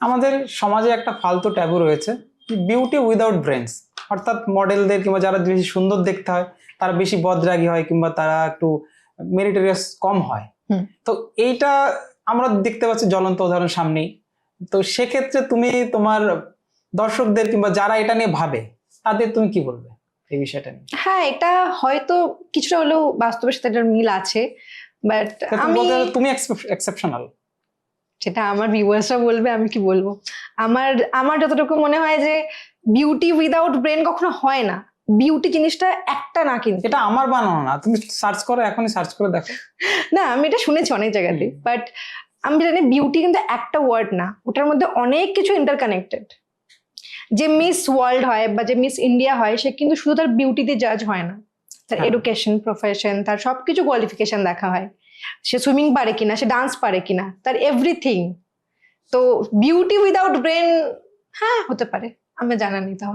আমাদের সমাজে একটা ফালতু ট্যাবু রয়েছে, বিউটি উইদাউট ব্রেনস। অর্থাৎ মডেলদের কিংবা যারা বেশি সুন্দর দেখতে হয় তারা বেশি বদরাগী হয় কিংবা তারা একটু মেরিটোরিয়াস কম হয়। তো এইটা আমরা দেখতে পাচ্ছি জ্বলন্ত উদাহরণ সামনেই। তো সেক্ষেত্রে তুমি তোমার দর্শকদের কিংবা যারা এটা নিয়ে ভাবে তাদের তুমি কি বলবে এই বিষয়টা নিয়ে? হ্যাঁ, এটা হয়তো কিছুটা হলেও বাস্তবের সাথে এটার মিল আছে, বাট আমি তুমি এক্সেপশনাল, সেটা আমার ভিউয়ার্সরা বলবে, আমি কি বলবো। আমার আমার যতটুকু মনে হয় যে বিউটি উইদাউট ব্রেন কখনো হয় না। বিউটি জিনিসটা একটা না, কিন্তু এটা আমার বানানো না, তুমি সার্চ করো, এখনই সার্চ করে দেখো। না, আমি এটা শুনেছি অনেক জায়গাতে, বাট আমি জানি বিউটি কিন্তু একটা ওয়ার্ড না, ওটার মধ্যে অনেক কিছু ইন্টারকানেক্টেড। যে মিস ওয়ার্ল্ড হয় বা যে মিস ইন্ডিয়া হয়, সে কিন্তু শুধু তার বিউটিতে জাজ হয় না, তার এডুকেশন, প্রফেশন, তার সবকিছু কোয়ালিফিকেশন দেখা হয়। সে সুইমিং পারে কিনা, সে ডান্স পারে কিনা, তার এভরিথিং। তো বিউটি উইদাউট ব্রেন হ্যাঁ হতে পারে, আমি জানা নেই তাহলে।